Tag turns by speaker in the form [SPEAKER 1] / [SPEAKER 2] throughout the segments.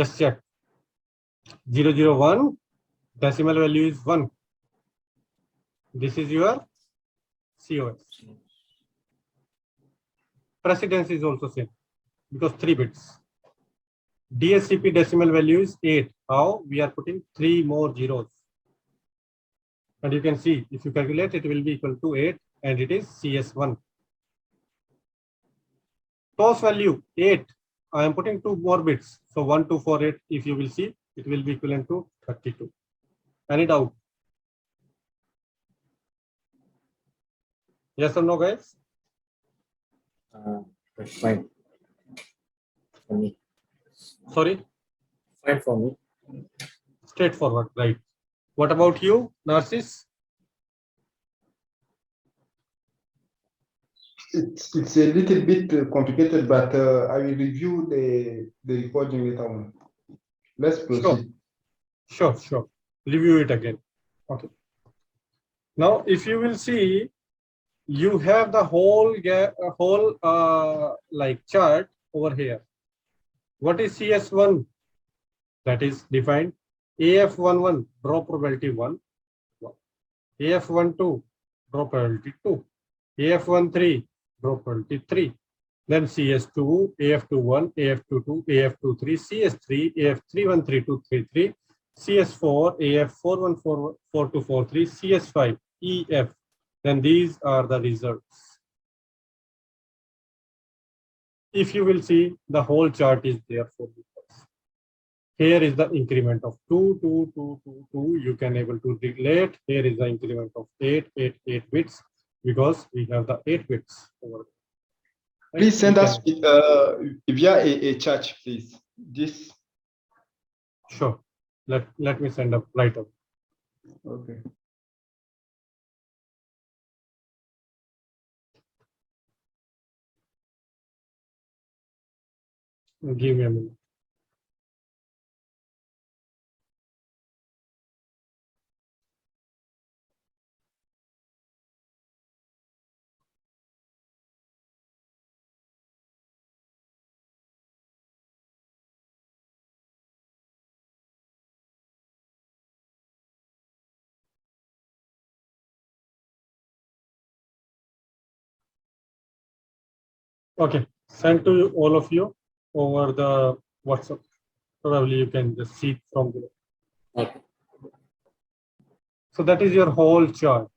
[SPEAKER 1] Just check. 001 decimal value is 1. This is your QoS. Precedence is also same because 3 bits. DSCP decimal value is 8. How? We are putting 3 more zeros. And you can see if you calculate, it will be equal to 8 and it is CS1. QoS value 8. I am putting 2 more bits. So 1, 2, 4, 8. If you will see, it will be equivalent to 32. Any doubt? Yes or no, guys?
[SPEAKER 2] That's fine for me.
[SPEAKER 1] Sorry?
[SPEAKER 2] Fine for me.
[SPEAKER 1] Straightforward, right? What about you, Narcis?
[SPEAKER 3] It's a little bit complicated, but I will review the recording later on. Let's proceed.
[SPEAKER 1] Sure. Review it again. Okay. Now, if you will see, you have the whole like chart over here. What is CS1? That is defined. AF11 draw probability 1. AF12 draw probability 2. AF13 draw probability 3. Then CS2, AF21, AF22, AF23, CS3, AF313233, CS4, AF414243, CS5, EF. Then these are the results. If you will see, the whole chart is there for you. Here is the increment of 2, 2, 2, 2, 2. You can able to relate. Here is the increment of 8, 8, 8 bits because we have the 8 bits over there. Right?
[SPEAKER 3] Please send us via a chat, please. This.
[SPEAKER 1] Sure. Let me send up right up.
[SPEAKER 3] Okay.
[SPEAKER 1] Give me a minute. Okay, send to all of you over the WhatsApp. Probably you can just see it from below.
[SPEAKER 2] Okay.
[SPEAKER 1] So that is your whole chart.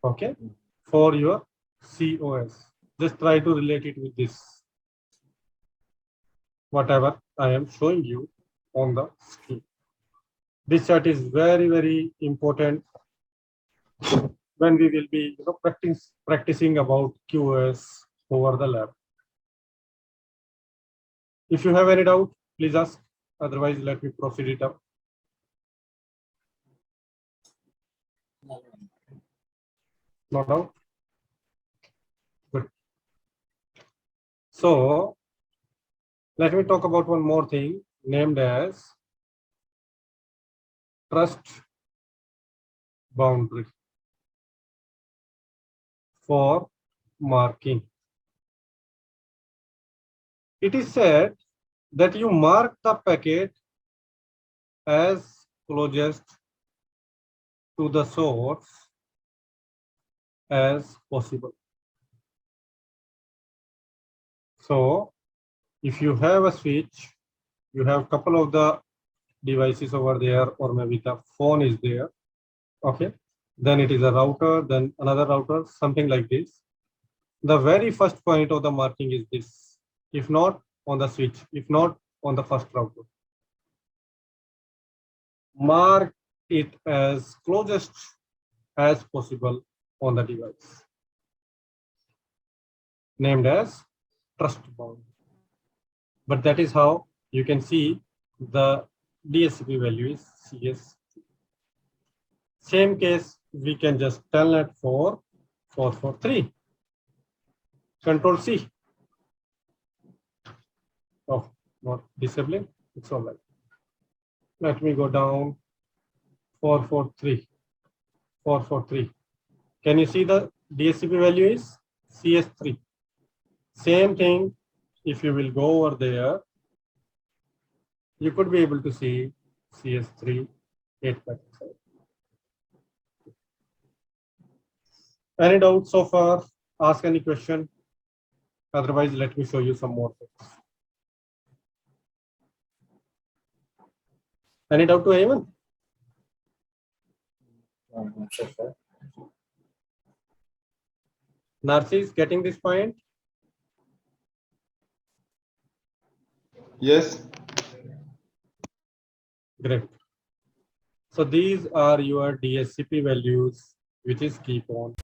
[SPEAKER 1] Okay, for your QoS. Just try to relate it with this. Whatever I am showing you on the screen. This chart is very, very important when we will be practicing about QoS over the lab. If you have any doubt, please ask. Otherwise, let me proceed it up. No doubt. Good. So let me talk about one more thing named as trust boundary for marking. It is said that you mark the packet as closest to the source as possible. So if you have a switch, you have a couple of the devices over there, or maybe the phone is there. Okay, then it is a router, then another router, something like this. The very first point of the marking is this, if not on the switch, if not on the first router. Mark it as closest as possible on the device, named as trust boundary. But that is how you can see the DSCP value is CS. Same case, we can just telnet for 443. Control C. Oh, not disabling. It's all right. Let me go down. 443. 443. Can you see the DSCP value is CS3? Same thing. If you will go over there, you could be able to see CS3 8 packets. Any doubts so far? Ask any question. Otherwise, let me show you some more things. Any doubt to anyone?
[SPEAKER 2] Not sure, sir.
[SPEAKER 1] Narcis, getting this point?
[SPEAKER 3] Yes.
[SPEAKER 1] Great. So these are your DSCP values, which is keep on.